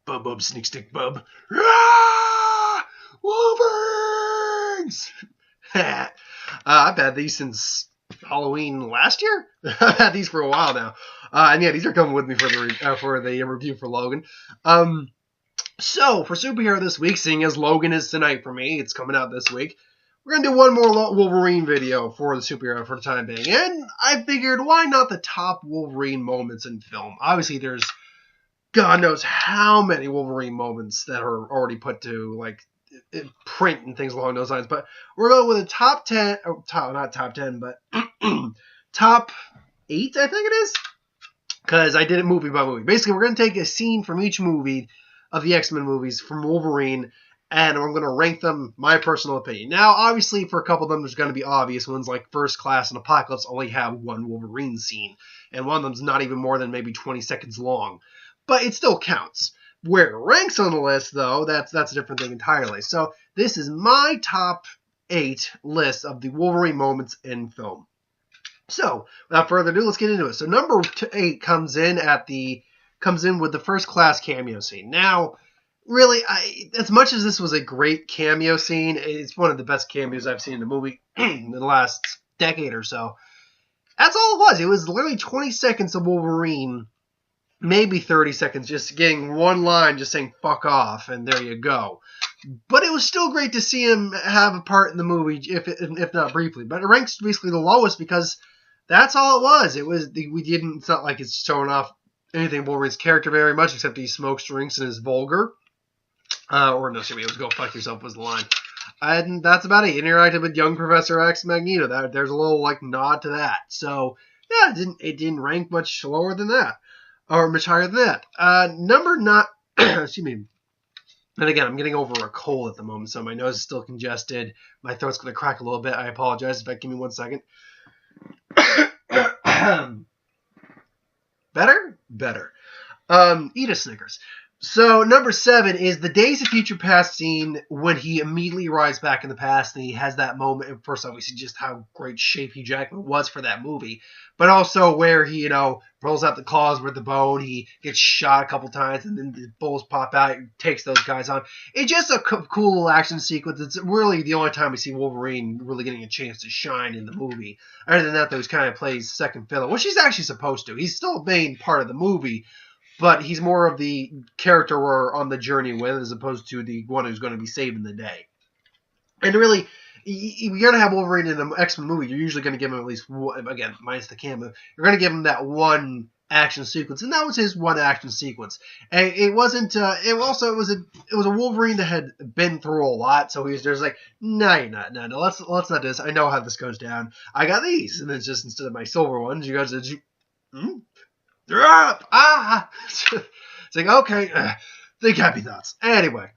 Bub bub sneak stick bub. Ah! Wolverines! I've had these since Halloween last year. I've had these for a while now. And yeah, these are coming with me for the review for Logan. So for superhero this week, seeing as Logan is tonight for me, it's coming out this week. We're going to do one more Wolverine video for the superhero for the time being. And I figured, why not the top Wolverine moments in film? Obviously, there's God knows how many Wolverine moments that are already put to, like, print and things along those lines. But we're going with a top 10, not top 10, but top 8, I think it is. Because I did it movie by movie. Basically, we're going to take a scene from each movie of the X-Men movies from Wolverine, and I'm going to rank them, my personal opinion. Now, obviously, for a couple of them, there's going to be obvious ones, like First Class and Apocalypse only have one Wolverine scene, and one of them's not even more than maybe 20 seconds long. But it still counts. Where it ranks on the list, though, that's a different thing entirely. So, this is my top 8 list of the Wolverine moments in film. So, without further ado, let's get into it. So, number 8 comes in with the First Class cameo scene. Now, really, as much as this was a great cameo scene, it's one of the best cameos I've seen in a movie in the last decade or so. That's all it was. It was literally 20 seconds of Wolverine, maybe 30 seconds, just getting one line, just saying "fuck off," and there you go. But it was still great to see him have a part in the movie, if not briefly. But it ranks basically the lowest because that's all it was. It's not like it's showing off anything Wolverine's character very much, except he smokes drinks and is vulgar. Or no, it was "go fuck yourself" was the line. And that's about it. Interacted with young Professor X Magneto. There's a little like nod to that. So yeah, it didn't rank much lower than that, or much higher than that. Number 9. Excuse me. And again, I'm getting over a cold at the moment, so my nose is still congested. My throat's gonna crack a little bit. I apologize. Give me 1 second. Better. Eat a Snickers. So, number 7 is the Days of Future Past scene when he immediately arrives back in the past and he has that moment. And first, obviously, just how great shape Hugh Jackman was for that movie. But also where he, rolls out the claws with the bone. He gets shot a couple times and then the bullets pop out and takes those guys on. It's just a cool little action sequence. It's really the only time we see Wolverine really getting a chance to shine in the movie. Other than that, though, he kind of plays second fiddle, which he's actually supposed to. He's still a main part of the movie. But he's more of the character we're on the journey with as opposed to the one who's going to be saving the day. And really, you're going to have Wolverine in an X-Men movie. You're usually going to give him at least one, again, minus the cameo, you're going to give him that one action sequence. And that was his one action sequence. And it wasn't, it was a Wolverine that had been through a lot. So he was just like, no, you're not. No, let's not do this. I know how this goes down. I got these. And then just instead of my silver ones, you guys, they're up! It's like, okay, think happy thoughts. Anyway.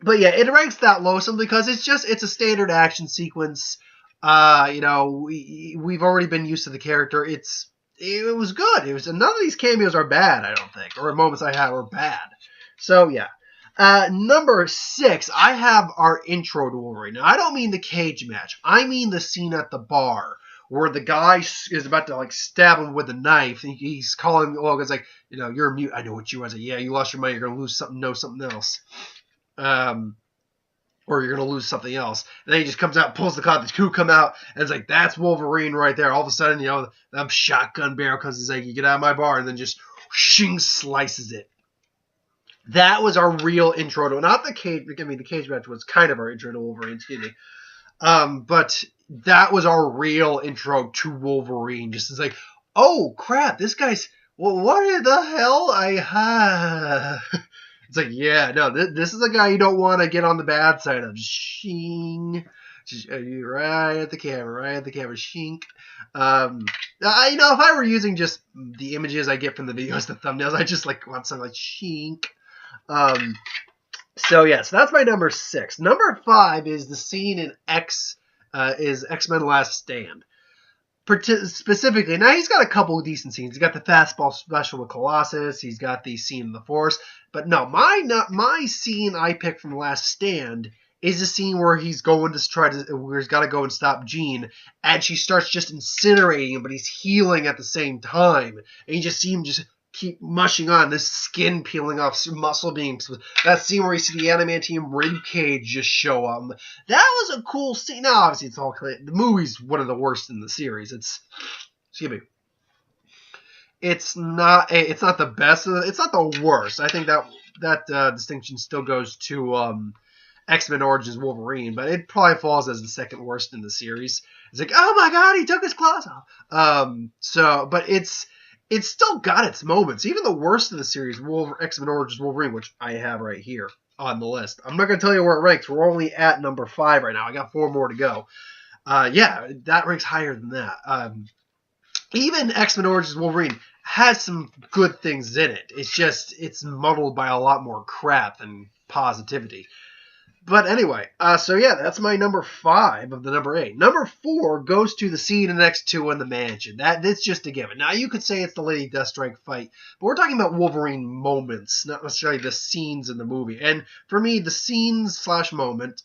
But yeah, it ranks that low simply because it's a standard action sequence. We've already been used to the character. It was good. None of these cameos are bad, I don't think. Or moments I had were bad. So yeah. Number 6, I have our intro to Wolverine. Now, I don't mean the cage match. I mean the scene at the bar, where the guy is about to stab him with a knife. And he's calling Logan's like, you're a mute. I know what you are. Like, yeah, you lost your money. You're gonna lose something. Know something else. Or you're gonna lose something else. And then he just comes out, pulls the card. The two come out, and it's like that's Wolverine right there. All of a sudden, that shotgun barrel comes. It's like, you get out of my bar, and then just shing slices it. That was our real intro to not the cage. I mean, the cage match was kind of our intro to Wolverine. Excuse me. But that was our real intro to Wolverine. Just as like, oh crap, this guy's, well, what the hell? It's like, yeah, no, this is a guy you don't want to get on the bad side of. Shing. Just, right at the camera, shink. If I were using just the images I get from the videos, the thumbnails, I just want something like shink. So that's my number 6. Number 5 is the scene in X-Men Last Stand. Specifically, now he's got a couple of decent scenes. He's got the fastball special with Colossus. He's got the scene in the Force. But no, my scene I picked from Last Stand is the scene where he's going to where he's got to go and stop Jean, and she starts just incinerating him, but he's healing at the same time, and you just see him just keep mushing on, this skin peeling off, muscle beams. That scene where you see the adamantium rib cage just show up. That was a cool scene. Now, obviously, it's all clear. The movie's one of the worst in the series. Excuse me. It's not the best. It's not the worst. I think that distinction still goes to X-Men Origins Wolverine, but it probably falls as the second worst in the series. It's like, oh my god, he took his claws off. But it's still got its moments. Even the worst of the series, X-Men Origins Wolverine, which I have right here on the list. I'm not going to tell you where it ranks. We're only at number 5 right now. I got 4 more to go. Yeah, that ranks higher than that. Even X-Men Origins Wolverine has some good things in it. It's muddled by a lot more crap than positivity. But anyway, so yeah, that's my number 5 of the number 8. Number 4 goes to the scene next to in the mansion. That's just a given. Now, you could say it's the Lady Deathstrike fight, but we're talking about Wolverine moments, not necessarily the scenes in the movie. And for me, the scenes / moment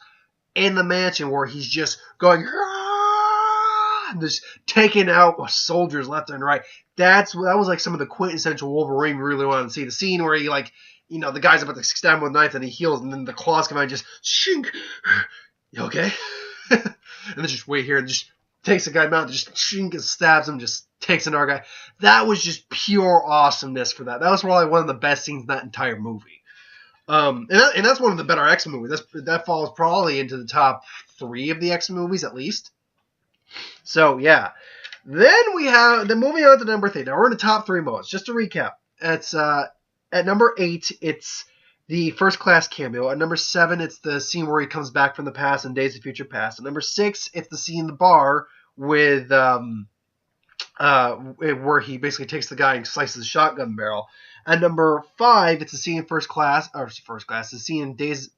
in the mansion where he's just going, and just taking out soldiers left and right. That was like some of the quintessential Wolverine we really wanted to see. The scene where he the guy's about to stab him with a knife and he heals, and then the claws come out and just shink. You okay? And then just wait here and just takes the guy out and just shink and stabs him, just takes another guy. That was just pure awesomeness for that. That was probably one of the best scenes in that entire movie. And that's one of the better X-Men movies. That falls probably into the top 3 of the X-Men movies at least. So yeah. Then we have moving on to number 3. Now we're in the top 3 moments. Just to recap, it's at number 8, it's the First Class cameo. At number 7, it's the scene where he comes back from the past in Days of Future Past. At number 6, it's the scene in the bar with where he basically takes the guy and slices the shotgun barrel. At number 5, it's the scene in the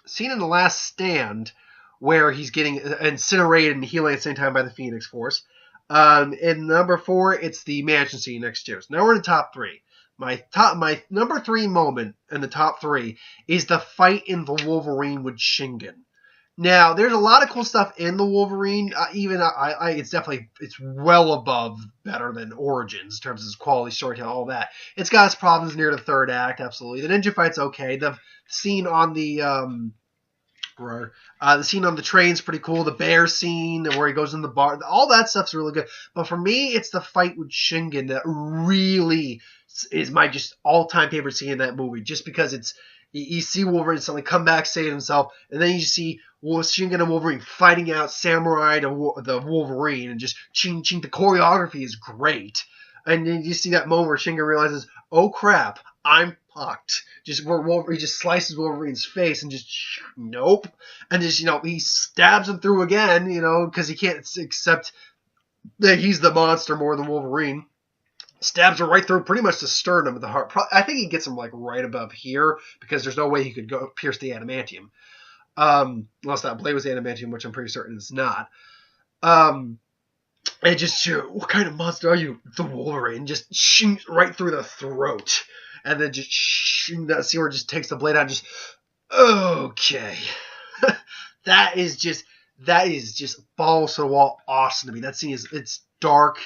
scene in The Last Stand, where he's getting incinerated and healing at the same time by the Phoenix Force. In number 4, it's the mansion scene next to it. So now we're in the top 3. My number 3 moment in the top 3 is the fight in the Wolverine with Shingen. Now, there's a lot of cool stuff in the Wolverine. It's well above better than Origins in terms of its quality, storytelling, all that. It's got its problems near the 3rd act, absolutely. The ninja fight's okay. The scene on the scene on the train's pretty cool. The bear scene where he goes in the bar, all that stuff's really good. But for me, it's the fight with Shingen that really is my just all-time favorite scene in that movie. Just because you see Wolverine suddenly come back, save himself, and then you see Shingen and Wolverine fighting out Samurai to the Wolverine, and just ching ching. The choreography is great, and then you see that moment where Shingen realizes, oh crap, I'm fucked. Just where Wolverine just slices Wolverine's face and just nope, and just he stabs him through again, because he can't accept that he's the monster more than Wolverine. Stabs her right through pretty much the sternum of the heart. I think he gets him right above here, because there's no way he could go pierce the adamantium. Unless that blade was adamantium, which I'm pretty certain it's not. And just, what kind of monster are you? The Wolverine. Just shoots right through the throat. And then just that scene where it just takes the blade out and just, okay. That is just balls to the wall awesome to me. That scene it's dark.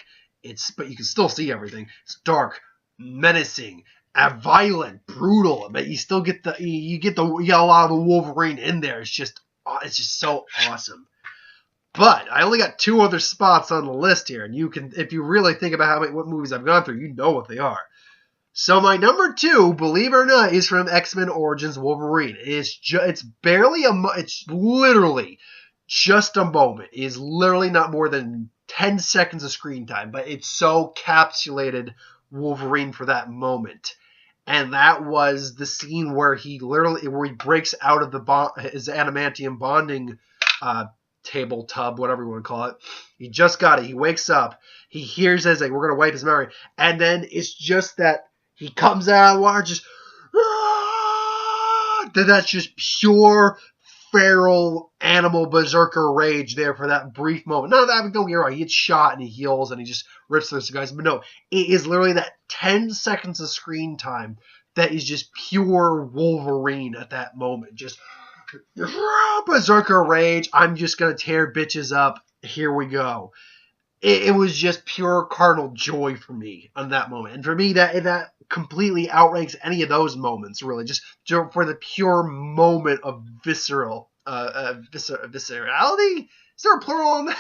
But you can still see everything. It's dark, menacing, violent, brutal. But you still get a lot of the Wolverine in there. It's just so awesome. But I only got 2 other spots on the list here, and you can, if you really think about what movies I've gone through, you know what they are. So my number 2, believe it or not, is from X-Men Origins Wolverine. It's literally just a moment. It is literally not more than 10 seconds of screen time, but it's so encapsulated Wolverine for that moment. And that was the scene where he breaks out of his adamantium bonding table tub, whatever you want to call it. He just got it. He wakes up. He hears we're going to wipe his memory. And then it's just that he comes out of the water, just that's just pure feral animal berserker rage there for that brief moment. No, don't get me wrong. He gets shot and he heals and he just rips through the guys. But no, it is literally that 10 seconds of screen time that is just pure Wolverine at that moment. Just berserker rage. I'm just going to tear bitches up. Here we go. It was just pure carnal joy for me on that moment. And for me, that completely outranks any of those moments, really. Just for the pure moment of viscerality. Is there a plural on that?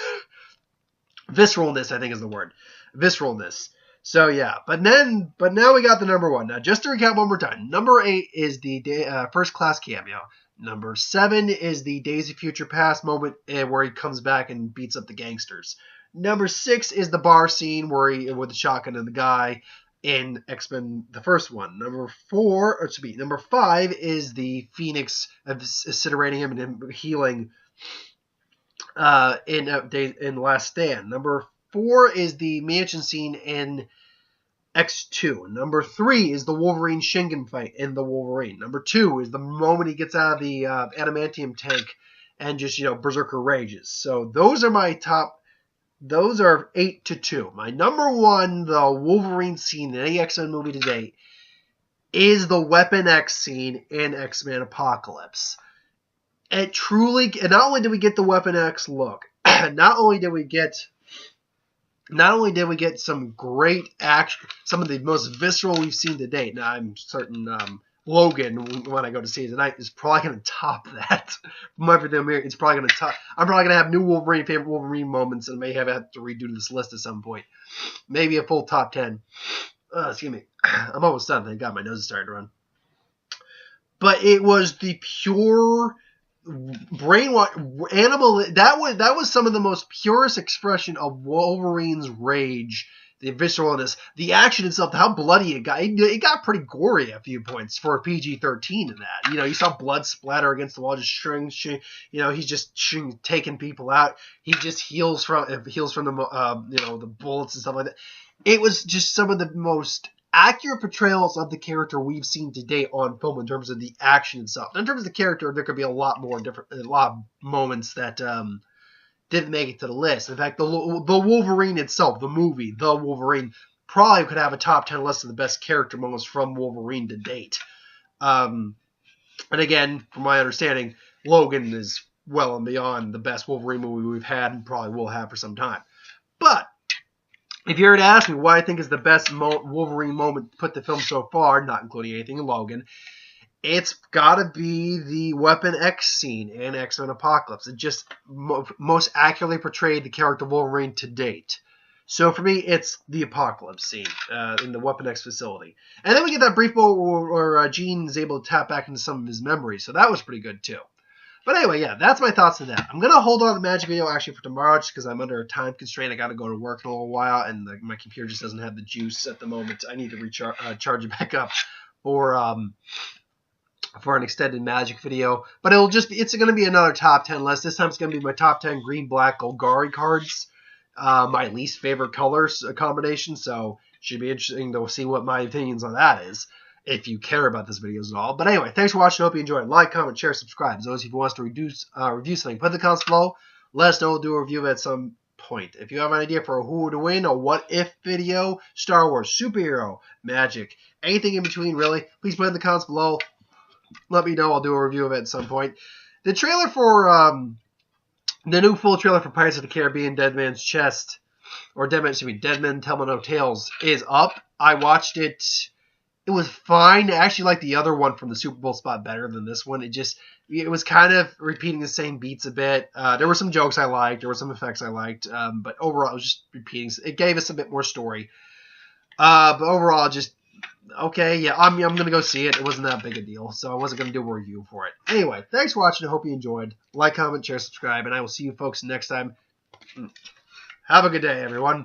Visceralness, I think, is the word. Visceralness. So yeah, but now we got the number 1. Now just to recap one more time, number 8 is the First Class cameo. Number 7 is the Days of Future Past moment where he comes back and beats up the gangsters. Number 6 is the bar scene where he with the shotgun and the guy in X-Men the first one. Number 5 is the Phoenix incinerating him and him healing in Last Stand. Number 4 is the mansion scene in X2. Number 3 is the Wolverine Shingen fight in the Wolverine. Number 2 is the moment he gets out of the adamantium tank and just, berserker rages. So those are my top. Those are 8 to 2. My number 1, the Wolverine scene in any X-Men movie to date, is the Weapon X scene in X-Men Apocalypse. It truly, and not only did we get the Weapon X look, not only did we get some great action, some of the most visceral we've seen to date. Now, I'm certain Logan, when I go to see it tonight, is probably going to top that. From everything I'm hearing, it's probably going to top. I'm probably going to have new favorite Wolverine moments, and may have to redo this list at some point. Maybe a full top 10. Excuse me. I'm almost done. Thank God my nose is starting to run. But it was the pure brainwash animal. That was some of the most purest expression of Wolverine's rage, the visceralness, the action itself, how bloody it got. It got pretty gory at a few points for a PG-13 in that. You saw blood splatter against the wall, just he's just taking people out. He just heals from the the bullets and stuff like that. It was just some of the most accurate portrayals of the character we've seen to date on film in terms of the action itself. In terms of the character, there could be a lot of moments that didn't make it to the list. In fact, the Wolverine itself, the movie, The Wolverine, probably could have a top 10 list of the best character moments from Wolverine to date. And again, from my understanding, Logan is well and beyond the best Wolverine movie we've had and probably will have for some time. But if you were to ask me what I think is the best Wolverine moment put to film so far, not including anything in Logan, it's got to be the Weapon X scene in X-Men Apocalypse. It just most accurately portrayed the character Wolverine to date. So for me, it's the Apocalypse scene in the Weapon X facility. And then we get that brief moment where Jean is able to tap back into some of his memories. So that was pretty good too. But anyway, yeah, that's my thoughts on that. I'm going to hold on to the Magic video actually for tomorrow just because I'm under a time constraint. I got to go to work in a little while, and my computer just doesn't have the juice at the moment. I need to charge it back up for an extended Magic video. But it's going to be another top 10 list. This time it's going to be my top 10 green-black Golgari cards, my least favorite colors combination. So it should be interesting to see what my opinions on that is, if you care about this videos at all. But anyway, thanks for watching. I hope you enjoyed. Like, comment, share, subscribe. As always, if you want us to review something, put in the comments below. Let us know. We'll do a review at some point. If you have an idea for who to win, a what-if video, Star Wars, superhero, Magic, anything in between, really, please put in the comments below. Let me know. I'll do a review of it at some point. The trailer for the new full trailer for Pirates of the Caribbean, Dead Man Tell Me No Tales is up. I watched it. It was fine. I actually like the other one from the Super Bowl spot better than this one. It was kind of repeating the same beats a bit. There were some jokes I liked. There were some effects I liked. But overall, it was just repeating. It gave us a bit more story. But overall, just okay. Yeah, I'm going to go see it. It wasn't that big a deal, so I wasn't going to do a review for it. Anyway, thanks for watching. I hope you enjoyed. Like, comment, share, subscribe, and I will see you folks next time. Have a good day, everyone.